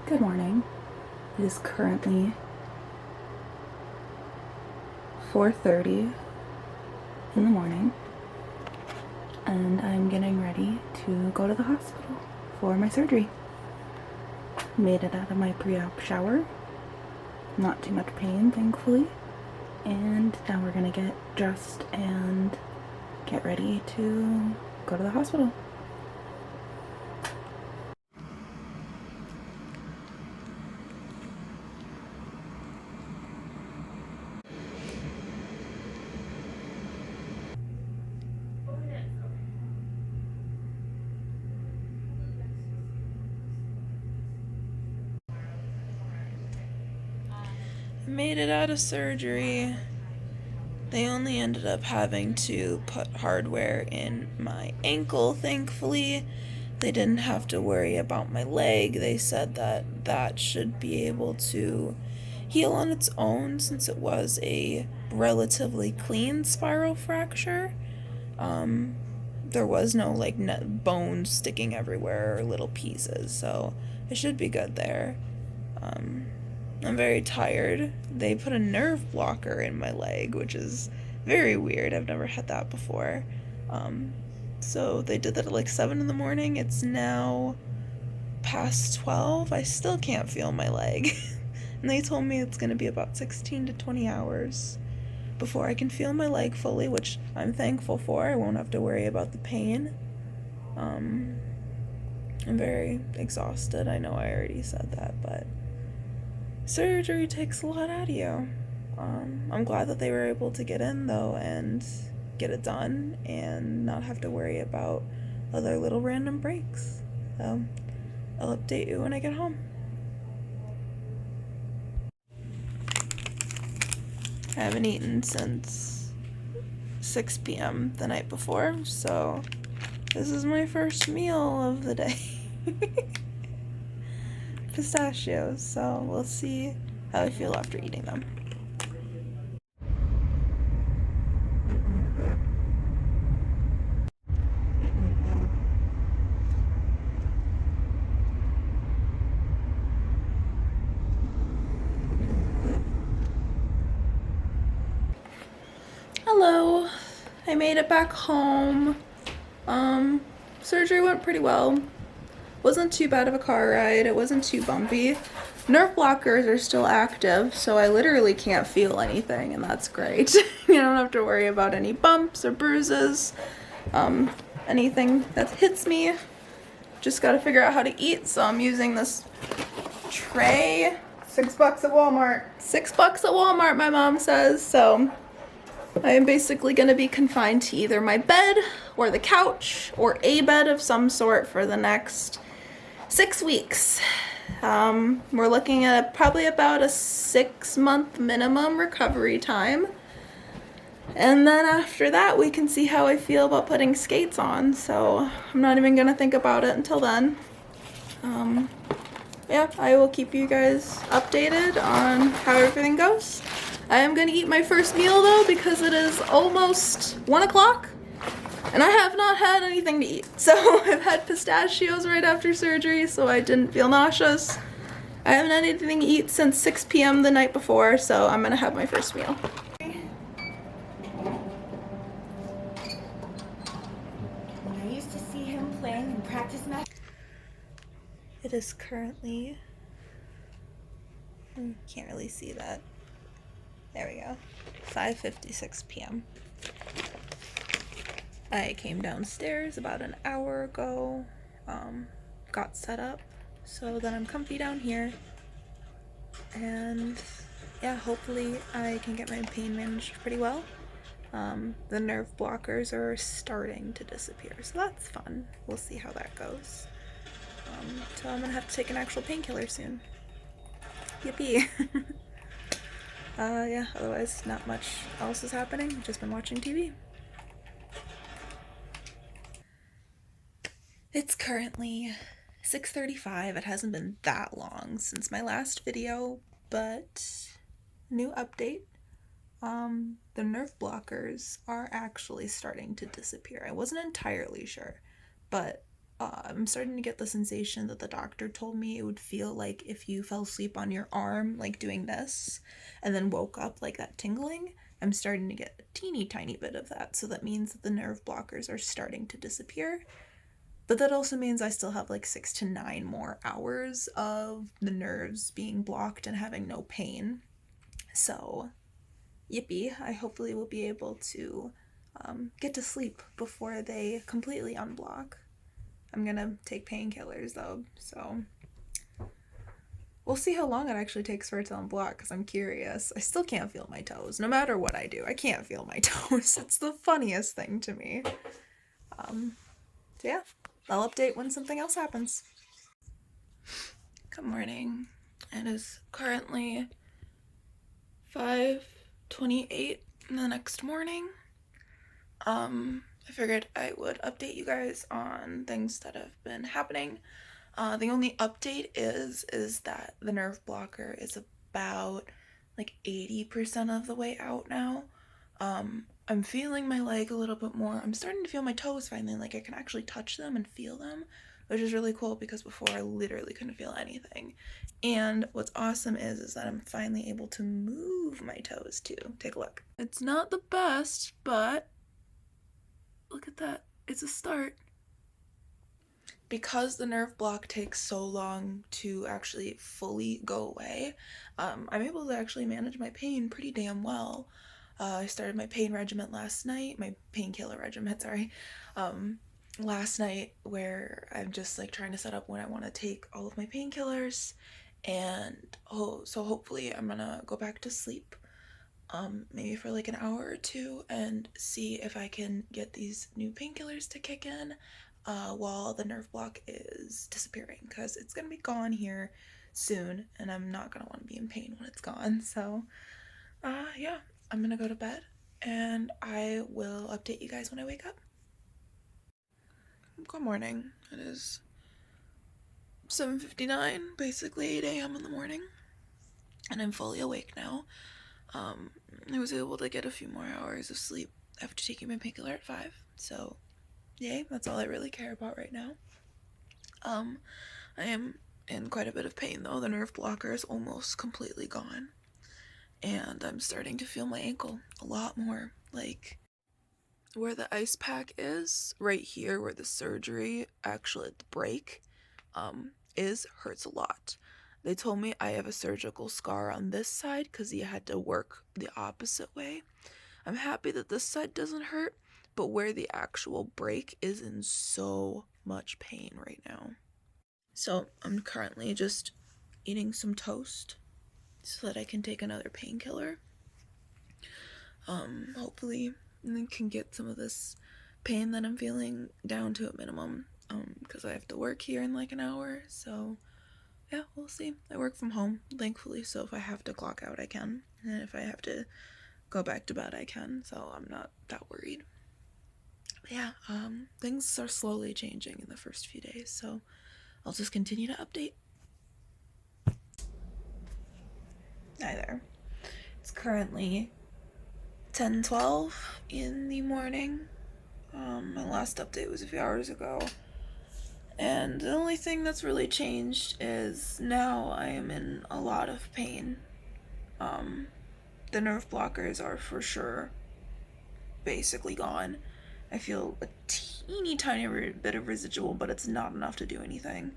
Good morning. It is currently 4:30 in the morning, and I'm getting ready to go to the hospital for my surgery. Made it out of my pre-op shower. Not too much pain, thankfully. And now we're gonna get dressed and get ready to go to the hospital. Made it out of surgery. They only ended up having to put hardware in my ankle, thankfully. They didn't have to worry about my leg. They said that that should be able to heal on its own since it was a relatively clean spiral fracture. There was no bones sticking everywhere or little pieces, so it should be good there. I'm very tired. They put a nerve blocker in my leg, which is very weird. I've never had that before. So they did that at like 7 in the morning. It's now past 12. I still can't feel my leg. And they told me it's going to be about 16 to 20 hours before I can feel my leg fully, which I'm thankful for. I won't have to worry about the pain. I'm very exhausted. I know I already said that, but surgery takes a lot out of you. I'm glad that they were able to get in though and get it done and not have to worry about other little random breaks. So I'll update you when I get home. I haven't eaten since 6 p.m. the night before, so this is my first meal of the day. Pistachios, so we'll see how I feel after eating them. Hello, I made it back home. Surgery went pretty well. Wasn't too bad of a car ride. It wasn't too bumpy. Nerve blockers are still active, so I literally can't feel anything, and that's great. You don't have to worry about any bumps or bruises, anything that hits me. Just gotta figure out how to eat, so I'm using this tray. $6 at Walmart. $6 at Walmart, my mom says, so I am basically going to be confined to either my bed or the couch or a bed of some sort for the next 6 weeks. We're looking at probably about a 6-month minimum recovery time. And then after that, we can see how I feel about putting skates on. So I'm not even going to think about it until then. Yeah, I will keep you guys updated on how everything goes. I am going to eat my first meal though because it is almost 1 o'clock and I have not had anything to eat. So I've had pistachios right after surgery so I didn't feel nauseous. I haven't had anything to eat since 6 p.m. the night before, so I'm going to have my first meal. I used to see him playing in practice matches. It is currently, can't really see that. There we go. 5:56 p.m. I came downstairs about an hour ago, got set up so that I'm comfy down here, and yeah, hopefully I can get my pain managed pretty well. The nerve blockers are starting to disappear, so that's fun. We'll see how that goes. So I'm gonna have to take an actual painkiller soon. Yippee! Yeah, otherwise not much else is happening. I've just been watching TV. It's currently 6:35. It hasn't been that long since my last video, but new update. The nerve blockers are actually starting to disappear. I wasn't entirely sure, but I'm starting to get the sensation that the doctor told me it would feel like if you fell asleep on your arm, like doing this, and then woke up, like that tingling. I'm starting to get a teeny tiny bit of that. So that means that the nerve blockers are starting to disappear. But that also means I still have like 6 to 9 more hours of the nerves being blocked and having no pain. So, yippee, I hopefully will be able to get to sleep before they completely unblock. I'm gonna take painkillers though, so we'll see how long it actually takes for it to unblock because I'm curious. I still can't feel my toes. No matter what I do, I can't feel my toes. It's the funniest thing to me. So yeah, I'll update when something else happens. Good morning. It is currently 5:28 in the next morning. I figured I would update you guys on things that have been happening. The only update is that the nerve blocker is about like 80% of the way out now. I'm feeling my leg a little bit more. I'm starting to feel my toes finally, like I can actually touch them and feel them, which is really cool because before I literally couldn't feel anything. And what's awesome is that I'm finally able to move my toes too. Take a look. It's not the best, but look at that. It's a start. Because the nerve block takes so long to actually fully go away, I'm able to actually manage my pain pretty damn well. I started my pain regimen last night, my painkiller regimen, sorry, last night, where I'm just like trying to set up when I want to take all of my painkillers, and so hopefully I'm gonna go back to sleep, maybe for like an hour or two, and see if I can get these new painkillers to kick in while the nerve block is disappearing, because it's gonna be gone here soon and I'm not gonna want to be in pain when it's gone. So yeah, I'm gonna go to bed and I will update you guys when I wake up. Good morning. It is 7:59, basically 8 a.m. in the morning, and I'm fully awake now. I was able to get a few more hours of sleep after taking my painkiller at 5, so yay, that's all I really care about right now. I am in quite a bit of pain though. The nerve blocker is almost completely gone, and I'm starting to feel my ankle a lot more. Like where the ice pack is, right here where the surgery, actually the break, is, hurts a lot. They told me I have a surgical scar on this side because he had to work the opposite way. I'm happy that this side doesn't hurt, but where the actual break is in so much pain right now. So I'm currently just eating some toast so that I can take another painkiller. Hopefully I can get some of this pain that I'm feeling down to a minimum, because I have to work here in like an hour. So yeah, we'll see. I work from home, thankfully, so if I have to clock out, I can, and if I have to go back to bed, I can, so I'm not that worried. But yeah, things are slowly changing in the first few days, so I'll just continue to update. Hi there. It's currently 10:12 in the morning. My last update was a few hours ago, and the only thing that's really changed is now I am in a lot of pain. The nerve blockers are for sure basically gone. I feel a teeny tiny bit of residual, but it's not enough to do anything.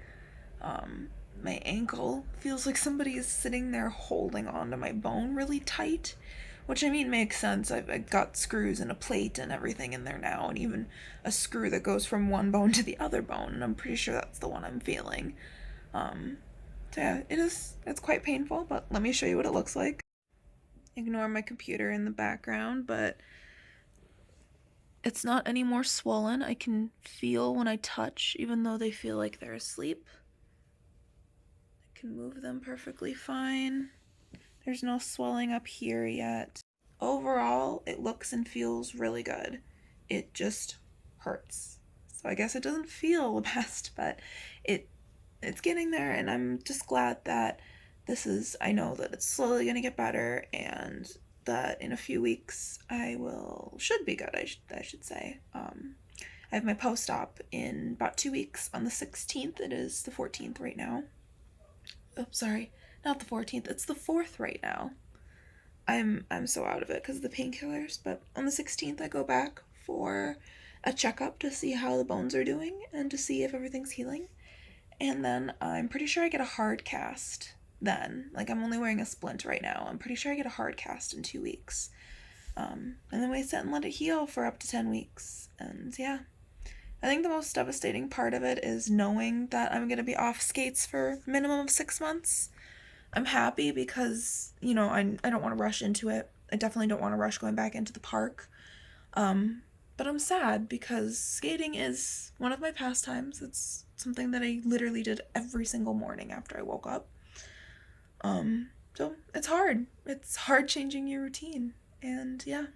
My ankle feels like somebody is sitting there holding onto my bone really tight, which I mean makes sense. I've got screws and a plate and everything in there now, and even a screw that goes from one bone to the other bone, and I'm pretty sure that's the one I'm feeling. So yeah, it's quite painful, but let me show you what it looks like. Ignore my computer in the background, but it's not any more swollen. I can feel when I touch, even though they feel like they're asleep. I can move them perfectly fine. There's no swelling up here yet. Overall, it looks and feels really good. It just hurts. So I guess it doesn't feel the best, but it's getting there, and I'm just glad that I know that it's slowly going to get better, and that in a few weeks should be good, I should say. I have my post-op in about 2 weeks on the 16th. It is the 14th right now. Oh, sorry, not the 14th. It's the 4th right now. I'm so out of it because of the painkillers, but on the 16th I go back for a checkup to see how the bones are doing and to see if everything's healing. And then I'm pretty sure I get a hard cast then. Like, I'm only wearing a splint right now. I'm pretty sure I get a hard cast in 2 weeks. And then we sit and let it heal for up to 10 weeks. And yeah, I think the most devastating part of it is knowing that I'm going to be off skates for a minimum of 6 months. I'm happy because, I don't want to rush into it. I definitely don't want to rush going back into the park. But I'm sad because skating is one of my pastimes. It's something that I literally did every single morning after I woke up. So it's hard. It's hard changing your routine. And yeah,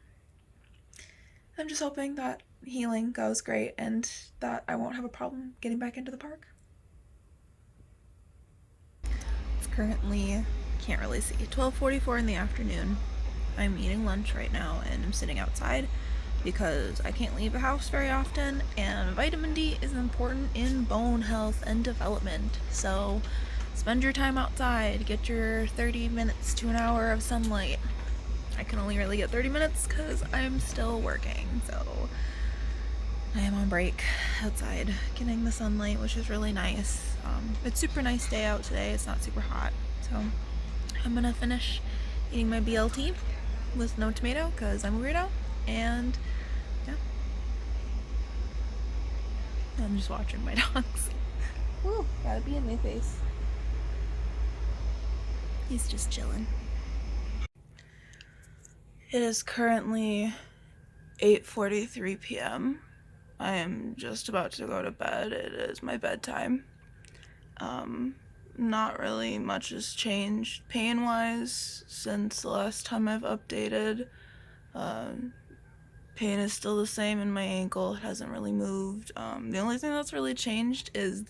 I'm just hoping that healing goes great and that I won't have a problem getting back into the park. It's currently, can't really see, 12:44 in the afternoon. I'm eating lunch right now and I'm sitting outside because I can't leave the house very often, and vitamin D is important in bone health and development. So spend your time outside, get your 30 minutes to an hour of sunlight. I can only really get 30 minutes because I'm still working, so I am on break outside getting the sunlight, which is really nice. It's super nice day out today. It's not super hot, so I'm gonna finish eating my BLT with no tomato because I'm a weirdo, and yeah, I'm just watching my dogs. Woo, gotta be in my face. He's just chilling. It is currently 8:43 p.m. I am just about to go to bed. It is my bedtime. Not really much has changed pain-wise since the last time I've updated. Pain is still the same in my ankle. It hasn't really moved. The only thing that's really changed is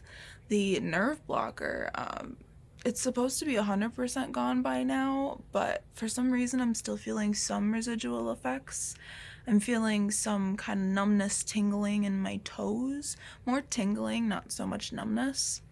the nerve blocker. It's supposed to be 100% gone by now, but for some reason I'm still feeling some residual effects. I'm feeling some kind of numbness, tingling in my toes. More tingling, not so much numbness.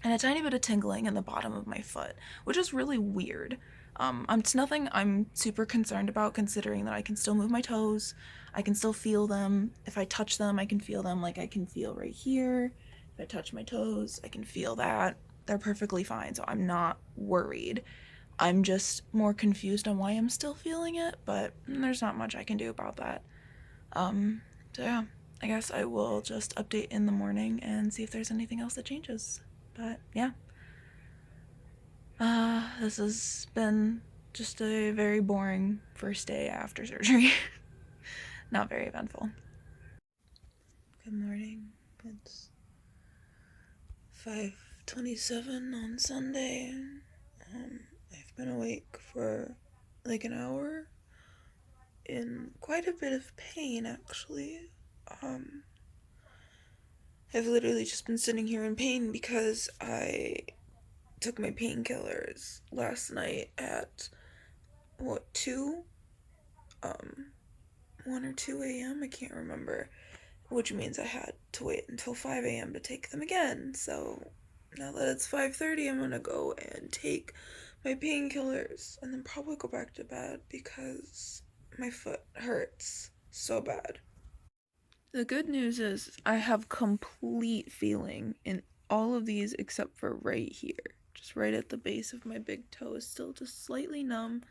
And a tiny bit of tingling in the bottom of my foot, which is really weird. It's nothing I'm super concerned about, considering that I can still move my toes. I can still feel them. If I touch them, I can feel them. Like, I can feel right here. If I touch my toes, I can feel that. They're perfectly fine, so I'm not worried. I'm just more confused on why I'm still feeling it, but there's not much I can do about that. So yeah, I guess I will just update in the morning and see if there's anything else that changes. But yeah, this has been just a very boring first day after surgery. Not very eventful. Good morning. It's 5:27 on Sunday. I've been awake for like an hour in quite a bit of pain, actually. I've literally just been sitting here in pain because I took my painkillers last night at 2? 1 or 2 a.m. I can't remember, which means I had to wait until 5 a.m. to take them again. So now that it's 5:30, I'm gonna go and take my painkillers and then probably go back to bed because my foot hurts so bad. The good news is I have complete feeling in all of these except for right here. Just right at the base of my big toe is still just slightly numb,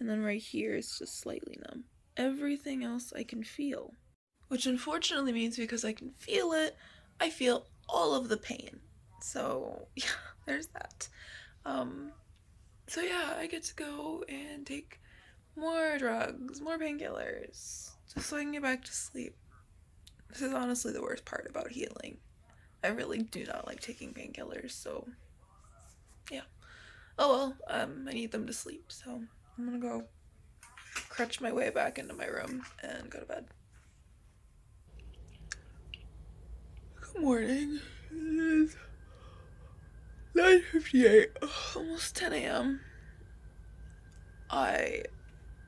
and then right here is just slightly numb. Everything else I can feel, which unfortunately means because I can feel it, I feel all of the pain. So yeah, there's that. So yeah, I get to go and take more drugs, more painkillers, just so I can get back to sleep. This is honestly the worst part about healing. I really do not like taking painkillers, so yeah. Oh well, I need them to sleep, so I'm gonna go crutch my way back into my room and go to bed. Good morning. It is 9:58, almost 10 a.m. I,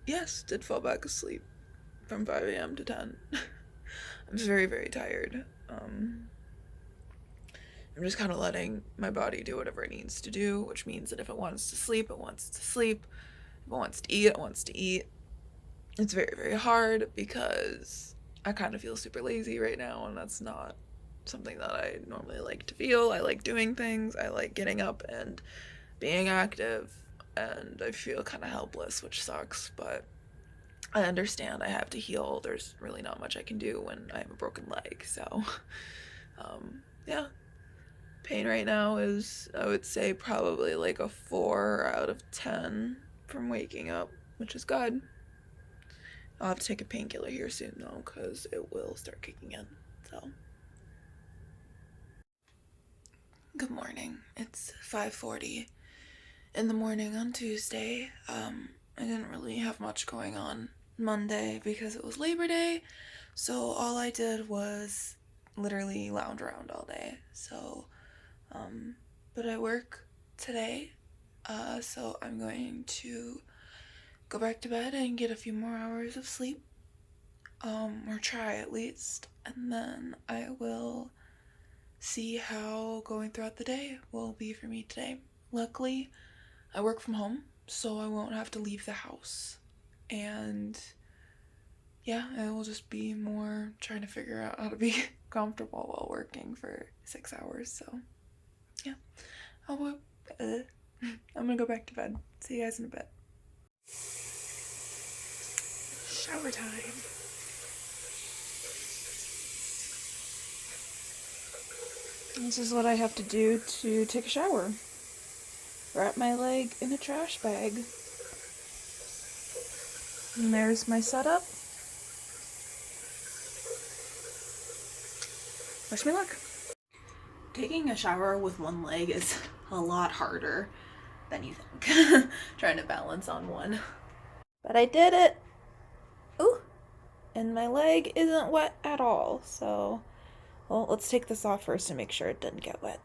yes, did fall back asleep from 5 a.m. to 10. I'm very, very tired. I'm just kind of letting my body do whatever it needs to do, which means that if it wants to sleep, it wants to sleep. If it wants to eat, it wants to eat. It's very, very hard because I kind of feel super lazy right now, and that's not something that I normally like to feel. I like doing things. I like getting up and being active, and I feel kind of helpless, which sucks, but I understand I have to heal. There's really not much I can do when I have a broken leg, so yeah. Pain right now is, I would say, probably like a 4 out of 10 from waking up, which is good. I'll have to take a painkiller here soon, though, because it will start kicking in, so. Good morning. It's 5:40 in the morning on Tuesday. I didn't really have much going on Monday because it was Labor Day, so all I did was literally lounge around all day, so but I work today, so I'm going to go back to bed and get a few more hours of sleep, or try at least, and then I will see how going throughout the day will be for me today. Luckily, I work from home, so I won't have to leave the house, and yeah, I will just be more trying to figure out how to be comfortable while working for 6 hours, so yeah. I'm gonna go back to bed. See you guys in a bit. Shower time. This is what I have to do to take a shower. Wrap my leg in a trash bag. And there's my setup. Wish me luck. Taking a shower with one leg is a lot harder than you think. Trying to balance on one. But I did it! Ooh! And my leg isn't wet at all, so... Well, let's take this off first to make sure it didn't get wet.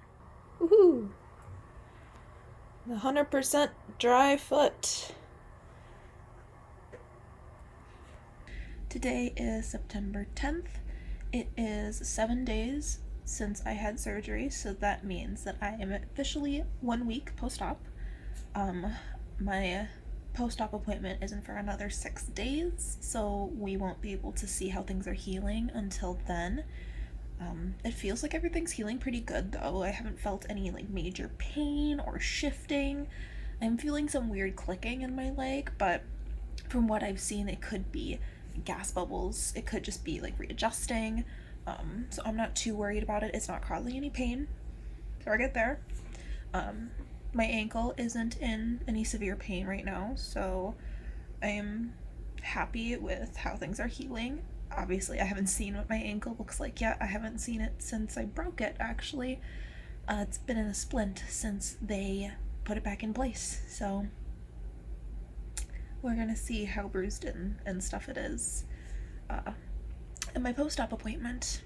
Woohoo! 100% dry foot. Today is September 10th. It is 7 days since I had surgery, so that means that I am officially 1 week post-op. My post-op appointment isn't for another 6 days, so we won't be able to see how things are healing until then. It feels like everything's healing pretty good, though. I haven't felt any like major pain or shifting. I'm feeling some weird clicking in my leg, but from what I've seen, it could be gas bubbles. It could just be like readjusting. So I'm not too worried about it. It's not causing any pain. So I get there. My ankle isn't in any severe pain right now, so I am happy with how things are healing. Obviously, I haven't seen what my ankle looks like yet. I haven't seen it since I broke it, actually. It's been in a splint since they put it back in place, so we're gonna see how bruised and stuff it is. At my post-op appointment,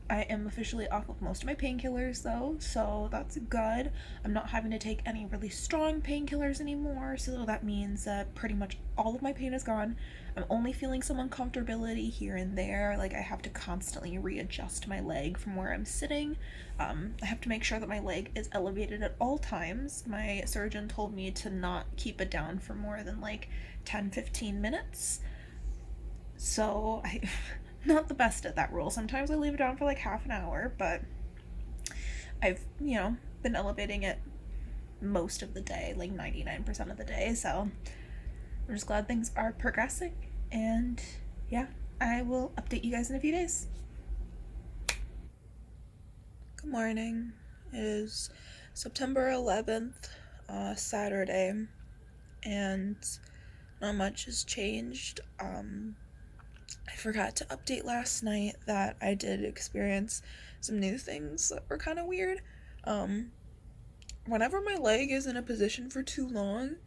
I am officially off of most of my painkillers, though, so that's good. I'm not having to take any really strong painkillers anymore, so that means that pretty much all of my pain is gone. I'm only feeling some uncomfortability here and there, like I have to constantly readjust my leg from where I'm sitting. I have to make sure that my leg is elevated at all times. My surgeon told me to not keep it down for more than like 10-15 minutes. So I'm not the best at that rule. Sometimes I leave it down for like half an hour, but I've, been elevating it most of the day, like 99% of the day, so I'm just glad things are progressing, and yeah, I will update you guys in a few days. Good morning. It is September 11th, Saturday, and not much has changed. I forgot to update last night that I did experience some new things that were kind of weird. Whenever my leg is in a position for too long,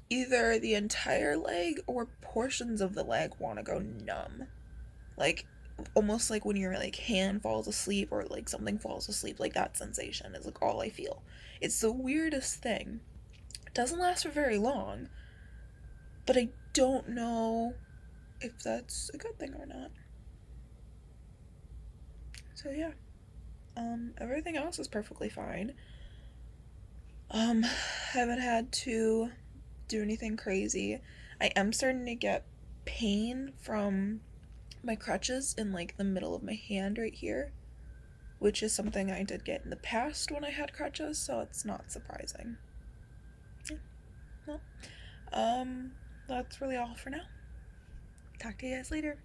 either the entire leg or portions of the leg want to go numb. Like, almost like when your like hand falls asleep or like something falls asleep, like that sensation is like all I feel. It's the weirdest thing. It doesn't last for very long, but I don't know if that's a good thing or not. So yeah, everything else is perfectly fine. Haven't had to do anything crazy. I am starting to get pain from my crutches in like the middle of my hand right here, which is something I did get in the past when I had crutches, so it's not surprising. Yeah, well, that's really all for now. Talk to you guys later.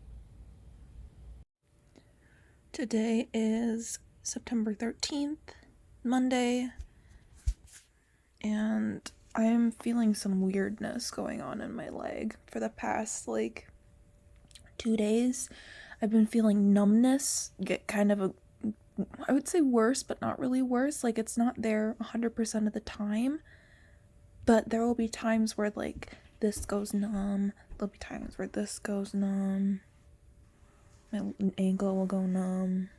Today is September 13th, Monday, and I'm feeling some weirdness going on in my leg for the past like 2 days. I've been feeling numbness get kind of I would say worse, but not really worse. Like it's not there 100% of the time, but there will be times where like this goes numb. There'll be times where this goes numb. My ankle will go numb.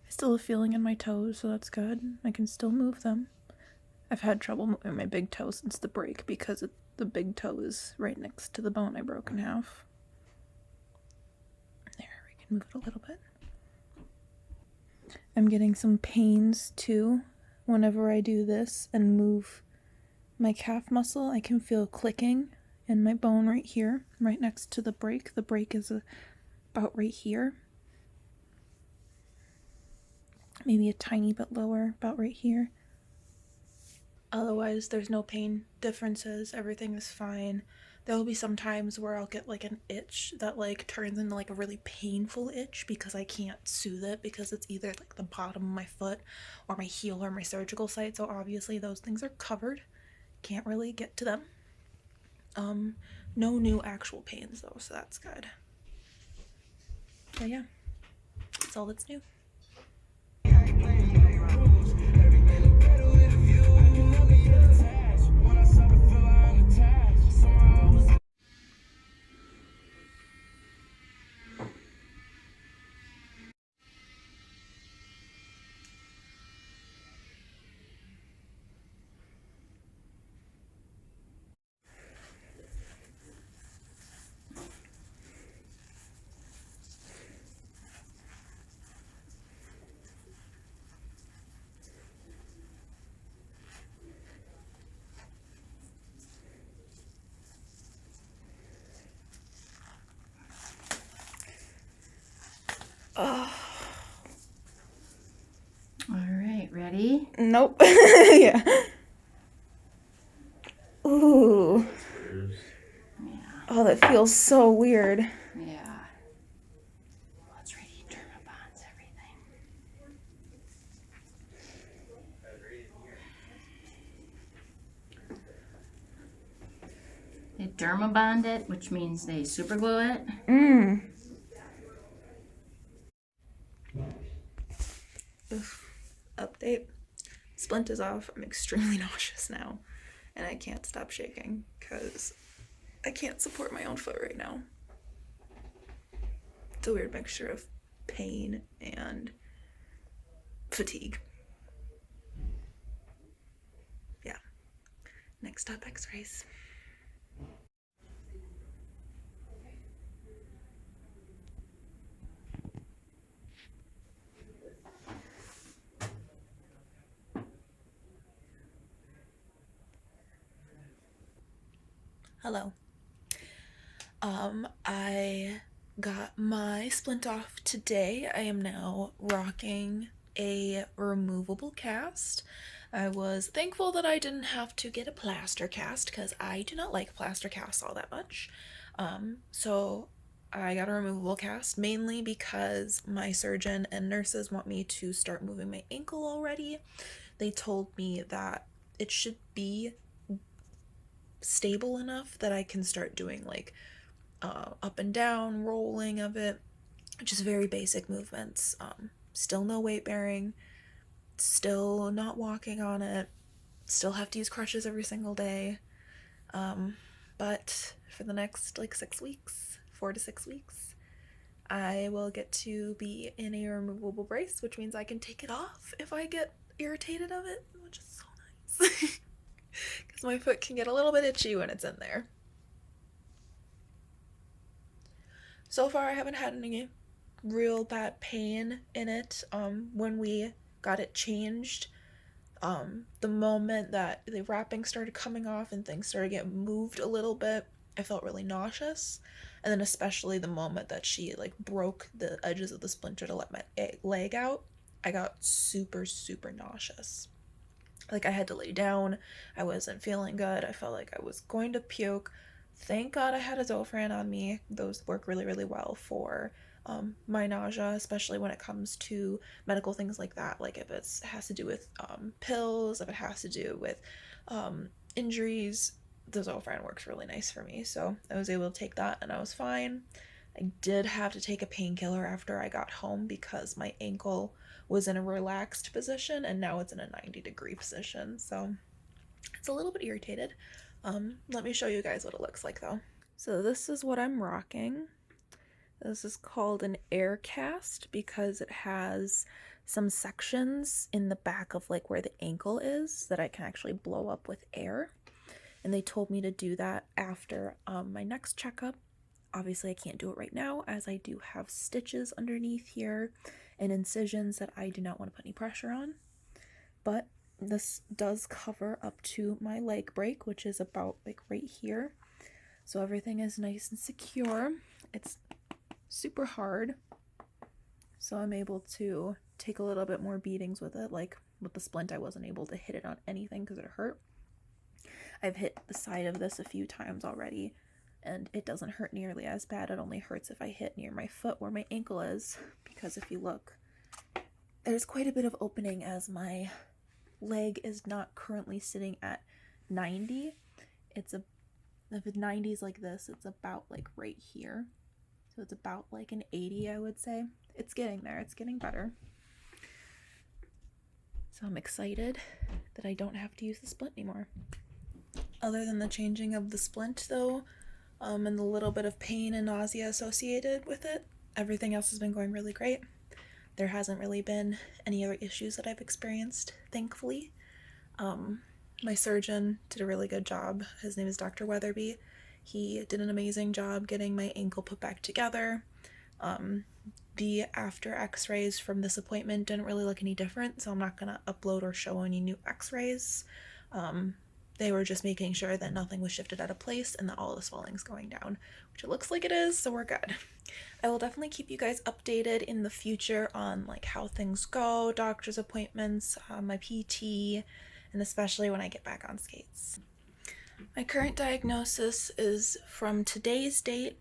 I still have feeling in my toes, so that's good. I can still move them. I've had trouble moving my big toe since the break because the big toe is right next to the bone I broke in half. There, we can move it a little bit. I'm getting some pains too whenever I do this and move my calf muscle. I can feel clicking in my bone right here, right next to the break. The break is about right here. Maybe a tiny bit lower, about right here. Otherwise, there's no pain differences. Everything is fine. There will be some times where I'll get like an itch that like turns into like a really painful itch because I can't soothe it because it's either like the bottom of my foot or my heel or my surgical site. So obviously those things are covered. Can't really get to them. No new actual pains though, so that's good. But yeah, that's all that's new. All right, ready? Nope. Yeah. Ooh. Yeah. Oh, that feels so weird. Yeah. Well, it's ready. Derma bonds everything. They derma bond it, which means they super glue it. Update. Splint is off. I'm extremely nauseous now, and I can't stop shaking because I can't support my own foot right now. It's a weird mixture of pain and fatigue. Yeah. Next up, x-rays. Hello. I got my splint off today. I am now rocking a removable cast. I was thankful that I didn't have to get a plaster cast because I do not like plaster casts all that much. So I got a removable cast mainly because my surgeon and nurses want me to start moving my ankle already. They told me that it should be stable enough that I can start doing like up and down rolling of it, just very basic movements. Still no weight bearing, still not walking on it, still have to use crutches every single day. But for the next like 6 weeks, 4 to 6 weeks, I will get to be in a removable brace, which means I can take it off if I get irritated of it, which is so nice. Because my foot can get a little bit itchy when it's in there. So far, I haven't had any real bad pain in it when we got it changed. The moment that the wrapping started coming off and things started getting moved a little bit, I felt really nauseous. And then especially the moment that she like broke the edges of the splinter to let my leg out, I got super, super nauseous. Like I had to lay down. I wasn't feeling good. I felt like I was going to puke. Thank God I had a Zofran on me. Those work really, really well for my nausea, especially when it comes to medical things like that. Like if it has to do with pills, if it has to do with injuries, the Zofran works really nice for me. So I was able to take that and I was fine. I did have to take a painkiller after I got home because my ankle was in a relaxed position and now it's in a 90-degree position. So it's a little bit irritated. Let me show you guys what it looks like though. So this is what I'm rocking. This is called an air cast because it has some sections in the back of like where the ankle is that I can actually blow up with air. And they told me to do that after my next checkup. Obviously, I can't do it right now as I do have stitches underneath here and incisions that I do not want to put any pressure on. But this does cover up to my leg break, which is about like right here. So everything is nice and secure. It's super hard. So I'm able to take a little bit more beatings with it. Like with the splint, I wasn't able to hit it on anything because it hurt. I've hit the side of this a few times already, and it doesn't hurt nearly as bad. It only hurts if I hit near my foot where my ankle is, because if you look, there's quite a bit of opening as my leg is not currently sitting at 90. If 90 is like this, it's about like right here. So it's about like an 80, I would say. It's getting there. It's getting better. So I'm excited that I don't have to use the splint anymore. Other than the changing of the splint though, and the little bit of pain and nausea associated with it, everything else has been going really great. There hasn't really been any other issues that I've experienced, thankfully. My surgeon did a really good job. His name is Dr. Weatherby. He did an amazing job getting my ankle put back together. The after x-rays from this appointment didn't really look any different, so I'm not going to upload or show any new x-rays. They were just making sure that nothing was shifted out of place and that all the swelling's going down, which it looks like it is, so we're good. I will definitely keep you guys updated in the future on like how things go, doctor's appointments, my PT, and especially when I get back on skates. My current diagnosis is from today's date.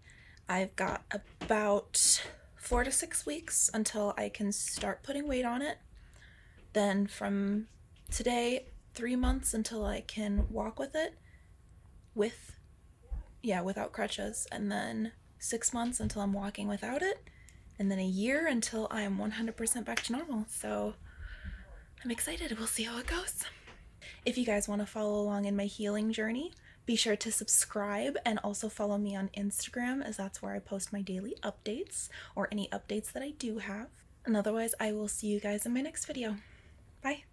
I've got about 4 to 6 weeks until I can start putting weight on it. Then from today, 3 months until I can walk with it without crutches, and then 6 months until I'm walking without it, and then a year until I'm 100% back to normal. So I'm excited. We'll see how it goes. If you guys want to follow along in my healing journey, be sure to subscribe and also follow me on Instagram, as that's where I post my daily updates or any updates that I do have. And otherwise, I will see you guys in my next video. Bye.